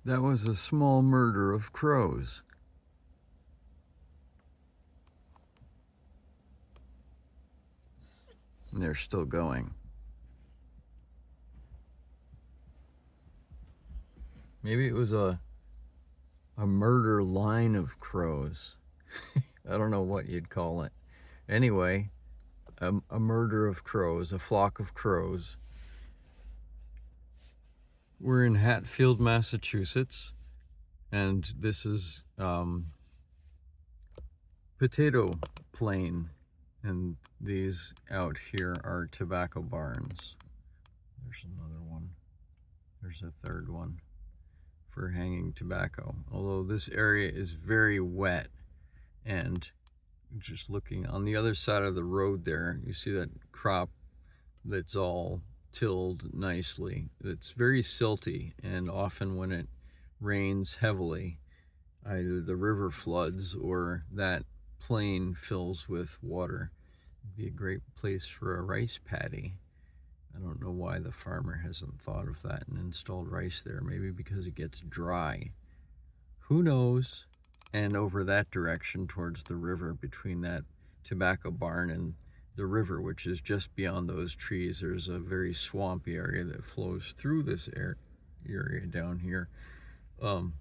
That was a small murder of crows. And they're still going. Maybe it was a murder line of crows. I don't know what you'd call it. Anyway, a murder of crows, a flock of crows. We're in Hatfield, Massachusetts, and this is potato plain, and these out here are tobacco barns. There's another one. There's a third one for hanging tobacco. Although this area is very wet, and just looking on the other side of the road there, you see that crop that's all tilled nicely. It's very silty, and often when it rains heavily, either the river floods or that plain fills with water. It'd be a great place for a rice paddy. I don't know why the farmer hasn't thought of that and installed rice there. Maybe because it gets dry. Who knows? And over that direction towards the river, between that tobacco barn and the river, which is just beyond those trees, there's a very swampy area that flows through this area down here. The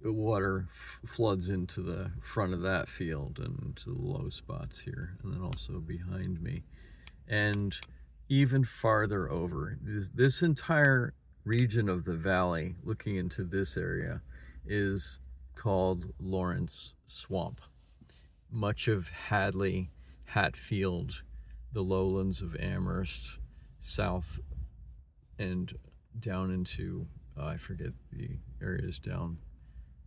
water floods into the front of that field and into the low spots here, and then also behind me. And even farther over, this entire region of the valley, looking into this area, is called Lawrence Swamp. Much of Hadley, Hatfield, the lowlands of Amherst, south and down into, I forget the areas down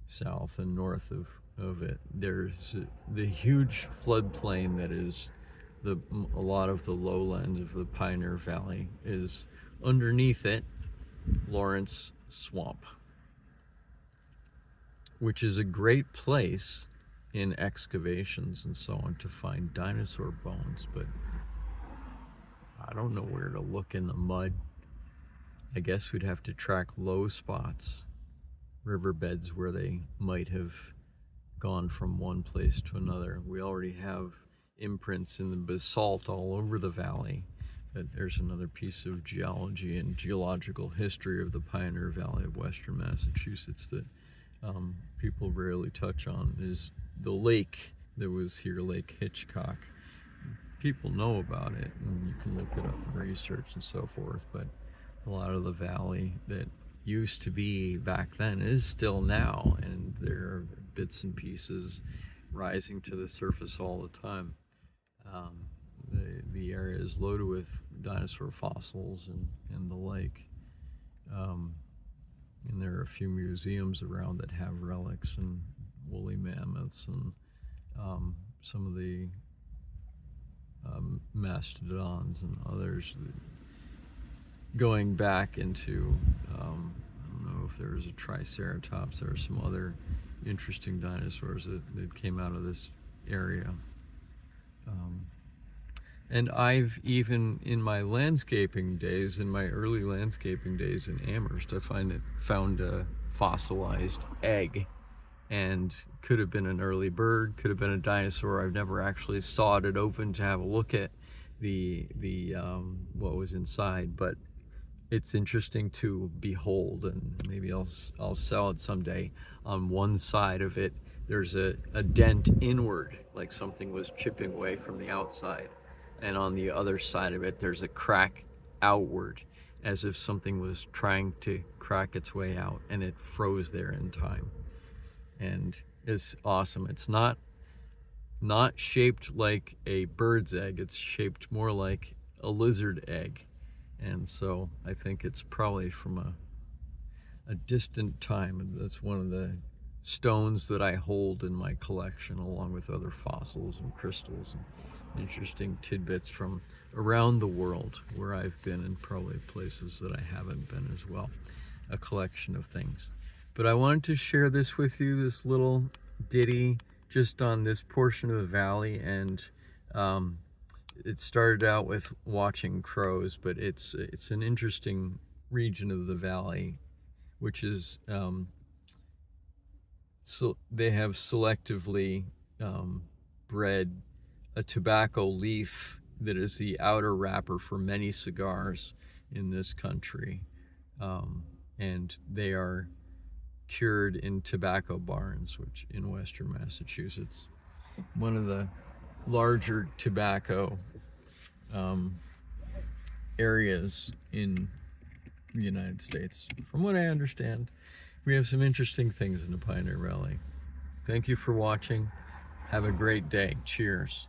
south and north of it. There's the huge floodplain that is a lot of the lowland of the Pioneer Valley is underneath it, Lawrence Swamp, which is a great place in excavations and so on to find dinosaur bones, but I don't know where to look in the mud. I guess we'd have to track low spots, riverbeds where they might have gone from one place to another. We already have imprints in the basalt all over the valley. But there's another piece of geology and geological history of the Pioneer Valley of Western Massachusetts that people rarely touch on, is the lake that was here, Lake Hitchcock. People know about it, and you can look it up and research and so forth, but a lot of the valley that used to be back then is still now, and there are bits and pieces rising to the surface all the time. The area is loaded with dinosaur fossils and the like. And there are a few museums around that have relics and woolly mammoths and some of the mastodons and others. Going back into, I don't know if there was a triceratops, there are some other interesting dinosaurs that came out of this area. And I've even, in my landscaping days, in my early landscaping days in Amherst, I found a fossilized egg, and could have been an early bird, could have been a dinosaur. I've never actually sawed it open to have a look at the what was inside, but it's interesting to behold, and maybe I'll sell it someday. On one side of it, there's a dent inward, like something was chipping away from the outside. And on the other side of it, there's a crack outward, as if something was trying to crack its way out, and it froze there in time. And it's awesome. It's not shaped like a bird's egg. It's shaped more like a lizard egg. And so I think it's probably from a distant time. And that's one of the stones that I hold in my collection, along with other fossils and crystals and interesting tidbits from around the world where I've been, and probably places that I haven't been as well. A collection of things. But I wanted to share this with you, this little ditty just on this portion of the valley. And it started out with watching crows, but it's an interesting region of the valley which is so they have selectively bred a tobacco leaf that is the outer wrapper for many cigars in this country, and they are cured in tobacco barns, which in Western Massachusetts, one of the larger tobacco areas in the United States. From what I understand, we have some interesting things in the Pioneer Valley. Thank you for watching. Have a great day. Cheers.